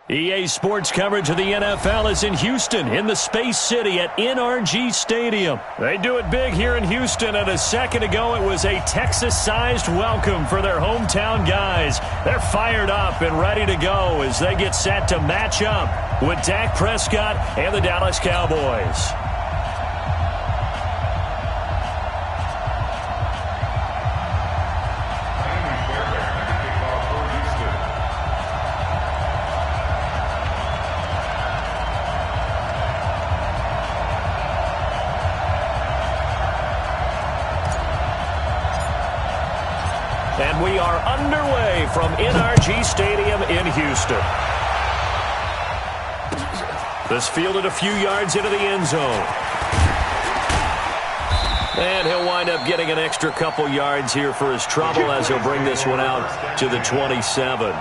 EA Sports coverage of the NFL is in Houston, in the Space City at NRG Stadium. They do it big here in Houston, and a second ago it was a Texas-sized welcome for their hometown guys. They're fired up and ready to go as they get set to match up with Dak Prescott and the Dallas Cowboys. And we are underway from NRG Stadium in Houston. This fielded a few yards into the end zone. And he'll wind up getting an extra couple yards here for his trouble as he'll bring this one out to the 27.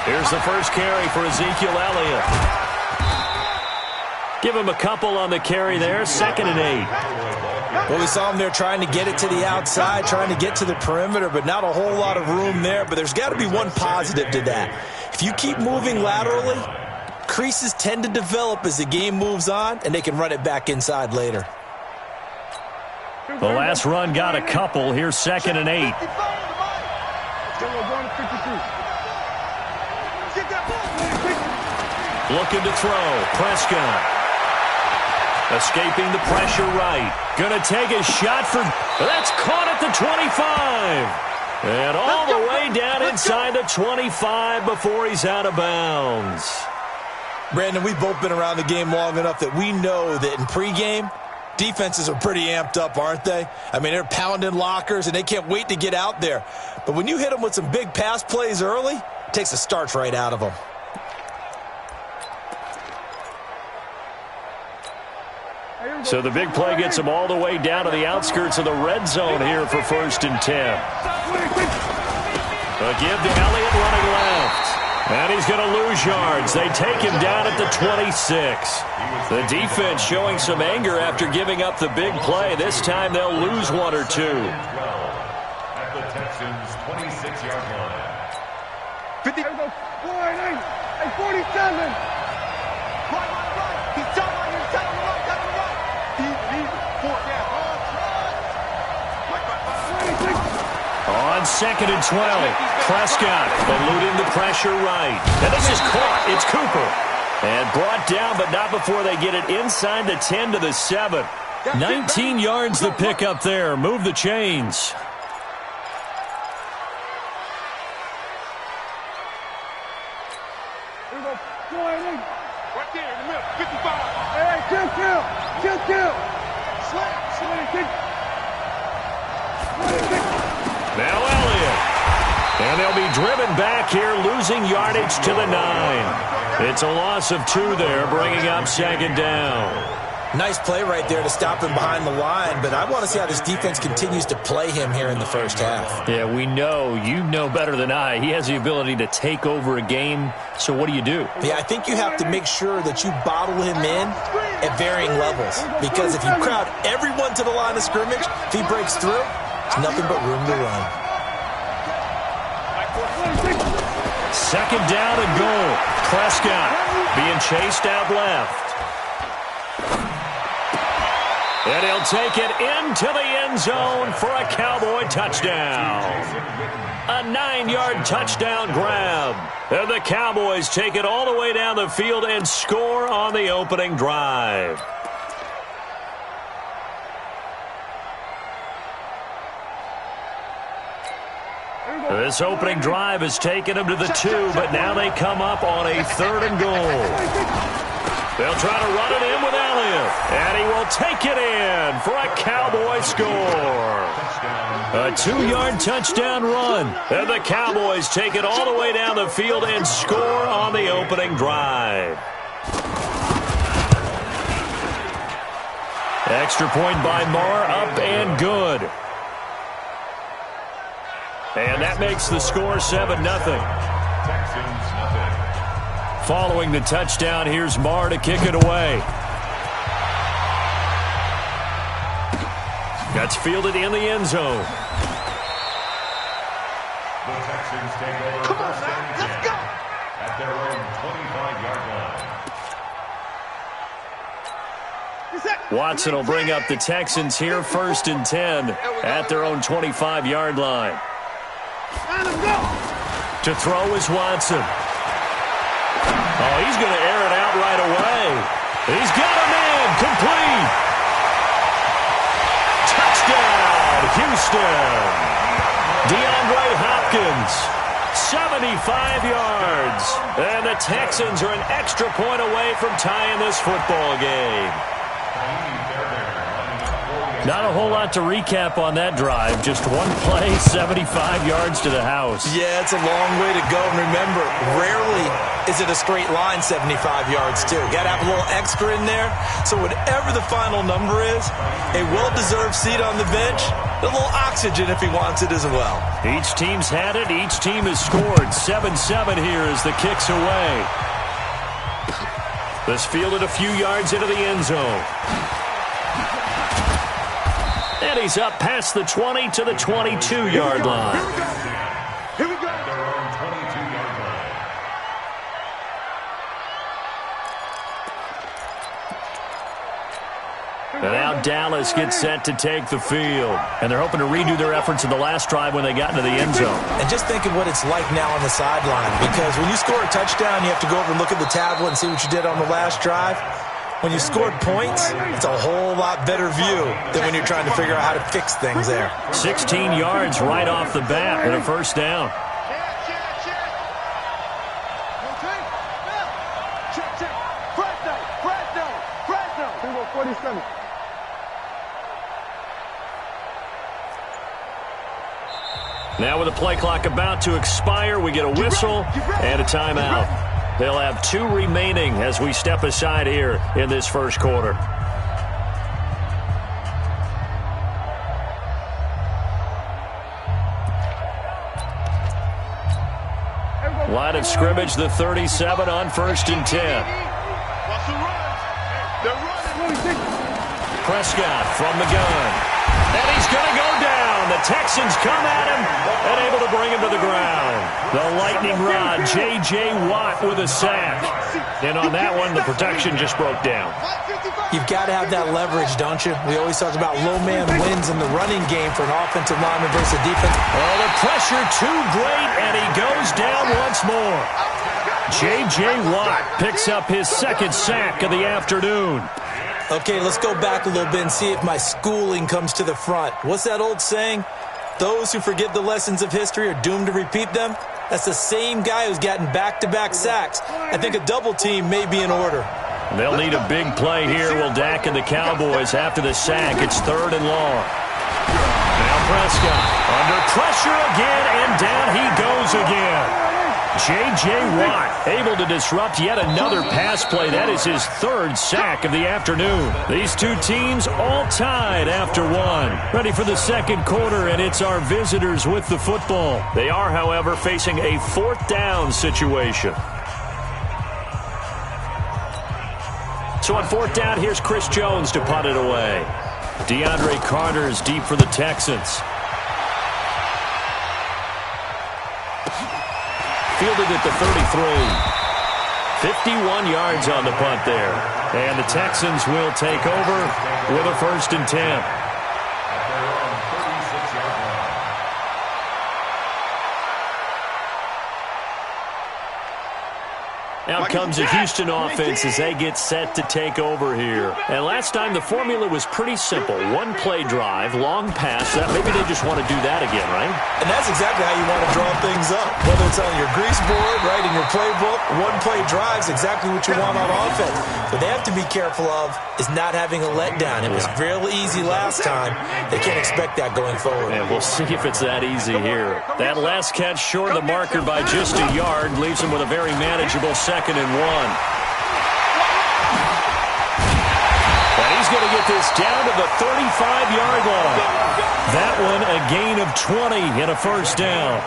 Here's the first carry for Ezekiel Elliott. Give him a couple on the carry there, 2nd and 8. Well, we saw him there trying to get it to the outside, trying to get to the perimeter, but not a whole lot of room there. But there's got to be one positive to that. If you keep moving laterally, creases tend to develop as the game moves on, and they can run it back inside later. The last run got a couple. Here's 2nd and 8. Looking to throw. Prescott. Escaping the pressure right. Going to take a shot for... That's caught at the 25. And all the way down inside the 25 before he's out of bounds. Brandon, we've both been around the game long enough that we know that in pregame, defenses are pretty amped up, aren't they? I mean, they're pounding lockers, and they can't wait to get out there. But when you hit them with some big pass plays early, it takes the starch right out of them. So the big play gets him all the way down to the outskirts of the red zone here for 1st and 10. A give to Elliott running left. And he's going to lose yards. They take him down at the 26. The defense showing some anger after giving up the big play. This time they'll lose one or two. At the Texans' 26-yard line. 50. 47. He's down right here. Down the right. Down the right. On 2nd and 12, Prescott eluding the pressure right. And this is caught. It's Cooper. And brought down, but not before they get it inside the 10 to the 7. 19 yards to pick up there. Move the chains. Right there in the middle. 55. Hey, kill. Now Elliott. And they'll be driven back here, losing yardage to the 9. It's a loss of 2 there, bringing up 2nd down. Nice play right there to stop him behind the line, but I want to see how this defense continues to play him here in the first half. Yeah, we know. You know better than I. He has the ability to take over a game, so what do? Yeah, I think you have to make sure that you bottle him in at varying levels, because if you crowd everyone to the line of scrimmage, if he breaks through, it's nothing but room to run. 2nd down and goal. Prescott being chased out left. And he'll take it into the end zone for a Cowboy touchdown. A 9-yard touchdown grab. And the Cowboys take it all the way down the field and score on the opening drive. This opening drive has taken them to the 2, but now they come up on a 3rd and goal. They'll try to run it in with Elliott, and he will take it in for a Cowboy score. A 2-yard touchdown run, and the Cowboys take it all the way down the field and score on the opening drive. Extra point by Marr, up and good. And that makes the score 7-0. Texans, nothing. Following the touchdown, here's Marr to kick it away. That's fielded in the end zone. The Texans take over. Come on, man. Let's go. At their own 25-yard line. Watson will bring up the Texans here, 1st and 10 at their own 25-yard line. To throw is Watson. Oh, he's going to air it out right away. He's got him in. Complete. Touchdown, Houston. DeAndre Hopkins, 75 yards. And the Texans are an extra point away from tying this football game. Not a whole lot to recap on that drive. Just one play, 75 yards to the house. Yeah, it's a long way to go. And remember, rarely is it a straight line 75 yards, too. Got to have a little extra in there. So whatever the final number is, a well-deserved seat on the bench, a little oxygen if he wants it as well. Each team's had it. Each team has scored. 7-7 here as the kick's away. This fielded a few yards into the end zone. And he's up past the 20 to the 22-yard line. Here we go. At their own 22-yard line. And now Dallas gets set to take the field. And they're hoping to redo their efforts in the last drive when they got into the end zone. And just think of what it's like now on the sideline. Because when you score a touchdown, you have to go over and look at the tablet and see what you did on the last drive. When you scored points, it's a whole lot better view than when you're trying to figure out how to fix things there. 16 yards right off the bat and a first down. Check. 47. Now with the play clock about to expire, we get a whistle and a timeout. They'll have 2 remaining as we step aside here in this first quarter. Line of scrimmage, the 37 on 1st and 10. Prescott from the gun. And he's going to go down. The Texans come at him and able to bring him to the ground. The lightning rod, J.J. Watt with a sack. And on that one, the protection just broke down. You've got to have that leverage, don't you? We always talk about low man wins in the running game for an offensive lineman versus defense. Oh, the pressure too great, and he goes down once more. J.J. Watt picks up his 2nd sack of the afternoon. Okay, let's go back a little bit and see if my schooling comes to the front. What's that old saying? Those who forget the lessons of history are doomed to repeat them. That's the same guy who's gotten back-to-back sacks. I think a double team may be in order. They'll need a big play here. Will Dak and the Cowboys after the sack. It's 3rd and long. Now Prescott under pressure again, and down he goes again. J.J. Watt able to disrupt yet another pass play. That is his 3rd sack of the afternoon. These two teams all tied after 1. Ready for the second quarter, and it's our visitors with the football. They are, however, facing a 4th down situation. So on 4th down, here's Chris Jones to punt it away. DeAndre Carter's deep for the Texans. Fielded at the 33. 51 yards on the punt there. And the Texans will take over with a 1st and 10. Out comes a Houston offense as they get set to take over here. And last time the formula was pretty simple. 1 play drive, long pass. Maybe they just want to do that again, right? And that's exactly how you want to draw things up. Whether it's on your grease board, right, in your playbook, 1 play drive is exactly what you want on offense. What they have to be careful of is not having a letdown. It was real easy last time. They can't expect that going forward. And we'll see if it's that easy here. That last catch short of the marker by just a yard leaves them with a very manageable 2nd and 1. And he's going to get this down to the 35-yard line. That one a gain of 20 and a first down.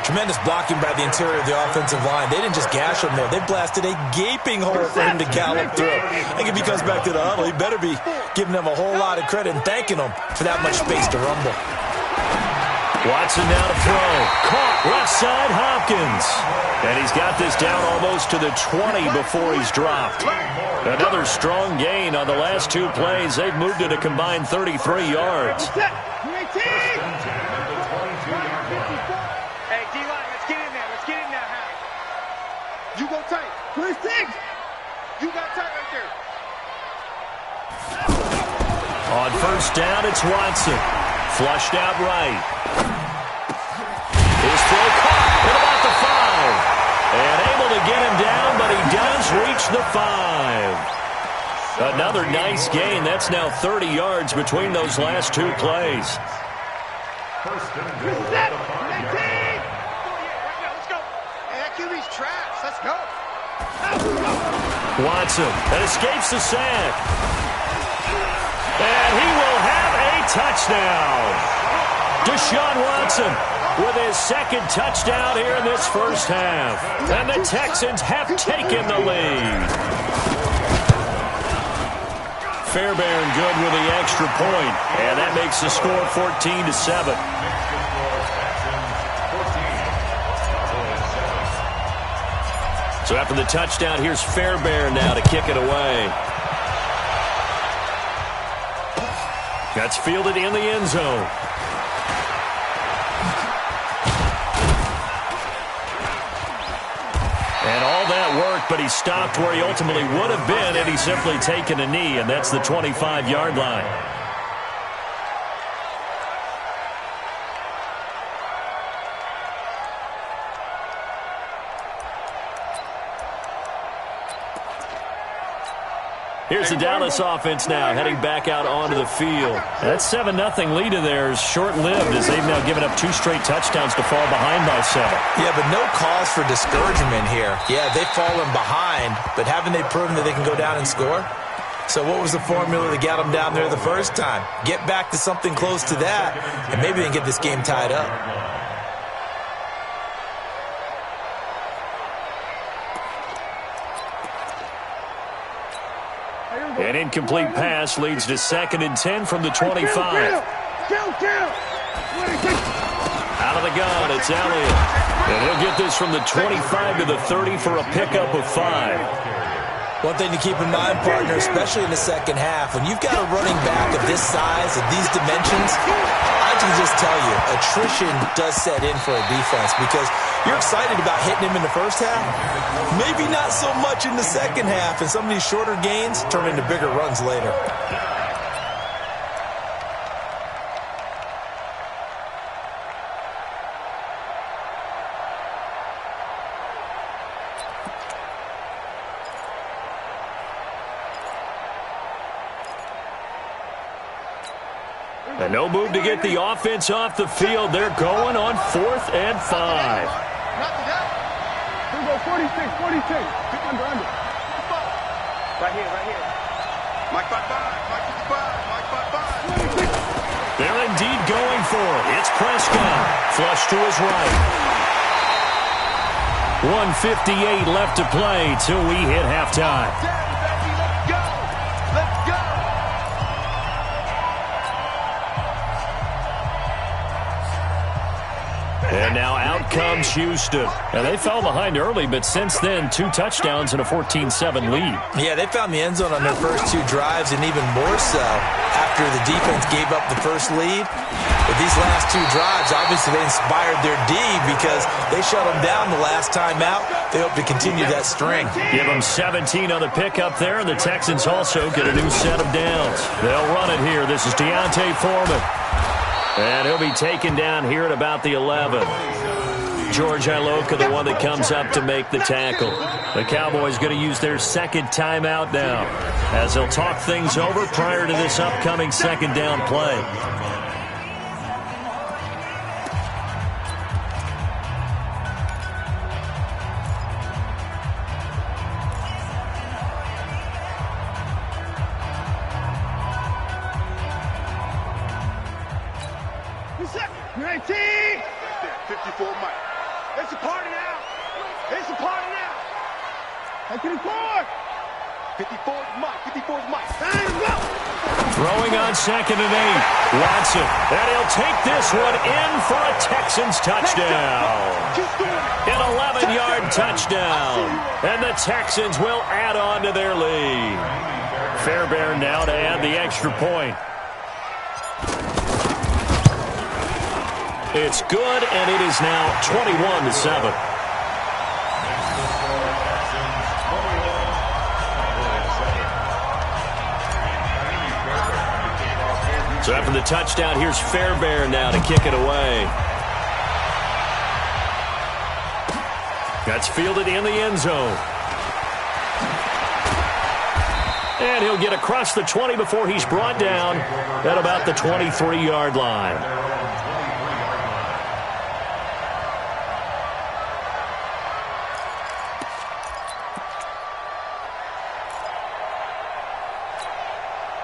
Tremendous blocking by the interior of the offensive line. They didn't just gash him there. They blasted a gaping hole for him to gallop through. I think if he comes back to the huddle, he better be giving them a whole lot of credit and thanking them for that much space to rumble. Watson now to throw. Caught left side, Hopkins. And he's got this down almost to the 20 before he's dropped. Another strong gain on the last two plays. They've moved it a combined 33 yards. Hey, D-line, let's get in there. Let's get in there, Hal. You go tight. 26. You got tight right there. On first down, it's Watson. Flushed out right. His throw caught at about the 5. And able to get him down, but he does reach the 5. Another nice gain. That's now 30 yards between those last two plays. First and goal at the 5-yard line. Let's go. Hey, that QB's trash. Let's go. Watson that escapes the sack. And he will have a touchdown. Deshaun Watson with his second touchdown here in this first half. And the Texans have taken the lead. Fairbairn good with the extra point. And that makes the score 14-7. So after the touchdown, here's Fairbairn now to kick it away. That's fielded in the end zone. And all that work, but he stopped where he ultimately would have been had he simply taken a knee, and that's the 25-yard line. Here's the Dallas offense now heading back out onto the field. That 7-0 lead of theirs short-lived as they've now given up 2 straight touchdowns to fall behind by 7. Yeah, but no cause for discouragement here. Yeah, they've fallen behind, but haven't they proven that they can go down and score? So what was the formula that got them down there the first time? Get back to something close to that, and maybe they can get this game tied up. An incomplete pass leads to 2nd and 10 from the 25. Out Out of the gun, it's Elliott. And he'll get this from the 25 to the 30 for a pickup of 5. One thing to keep in mind, partner, especially in the second half, when you've got a running back of this size, of these dimensions, I can just tell you, attrition does set in for a defense because you're excited about hitting him in the first half, maybe not so much in the second half, and some of these shorter gains turn into bigger runs later. And no move to get the offense off the field. They're going on 4th and 5. Here we go, 46. Under. Right here. Mike 5-5. They're indeed going for it. It's Prescott. Flush to his right. 1:58 left to play till we hit halftime. Let's go. And now out comes Houston. Now, they fell behind early, but since then, 2 touchdowns and a 14-7 lead. Yeah, they found the end zone on their first 2 drives, and even more so after the defense gave up the first lead. But these last 2 drives, obviously they inspired their D because they shut them down the last time out. They hope to continue that string. Give them 17 on the pickup there, and the Texans also get a new set of downs. They'll run it here. This is Deontay Foreman. And he'll be taken down here at about the 11. George Iloka, the one that comes up to make the tackle. The Cowboys going to use their 2nd timeout now as they'll talk things over prior to this upcoming 2nd down play. 54 Mike. It's a party now. It's a party now. 54. 54 is Mike. 54 is Mike. Time go. Throwing on 2nd and 8. Watson. And he'll take this one in for a Texans touchdown. An 11-yard touchdown. And the Texans will add on to their lead. Fairbairn now to add the extra point. It's good, and it is now 21-7. So after the touchdown, here's Fairbairn now to kick it away. That's fielded in the end zone. And he'll get across the 20 before he's brought down at about the 23-yard line.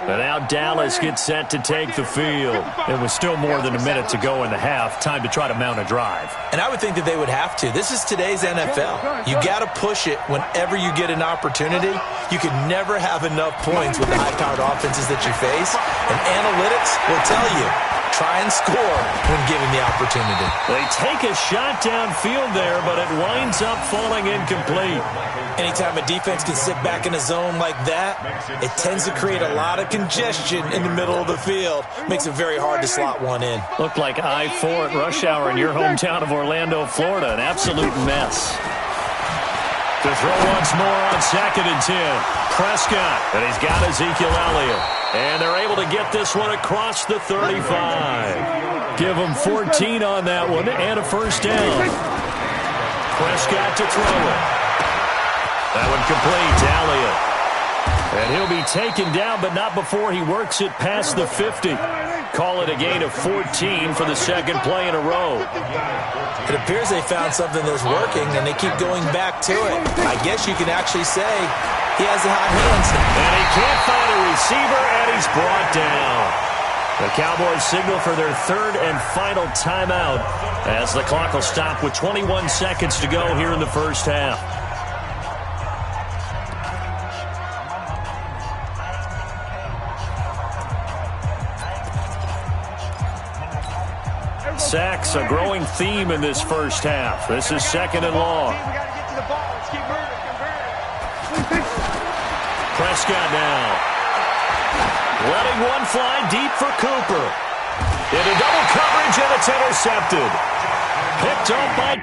And now Dallas gets set to take the field. It was still more than a minute to go in the half. Time to try to mount a drive. And I would think that they would have to. This is today's NFL. You got to push it whenever you get an opportunity. You can never have enough points with the high-powered offenses that you face. And analytics will tell you, try and score when given the opportunity. They take a shot downfield there, but it winds up falling incomplete. Anytime a defense can sit back in a zone like that, it tends to create a lot of congestion in the middle of the field. Makes it very hard to slot one in. Looked like I-4 at rush hour in your hometown of Orlando, Florida. An absolute mess. To throw once more on 2nd and 10. Prescott, and he's got Ezekiel Elliott. And they're able to get this one across the 35. Give them 14 on that one and a first down. Prescott to throw it. That one complete to Elliott. And he'll be taken down, but not before he works it past the 50. Call it a gain of 14 for the second play in a row. It appears they found something that's working, and they keep going back to it. I guess you can actually say he has the hot hands. And he can't find a receiver, and he's brought down. The Cowboys signal for their third and final timeout as the clock will stop with 21 seconds to go here in the first half. Sacks, a growing theme in this first half. This is 2nd and long. Prescott now. Letting one fly deep for Cooper. Into double coverage, and it's intercepted. Picked up by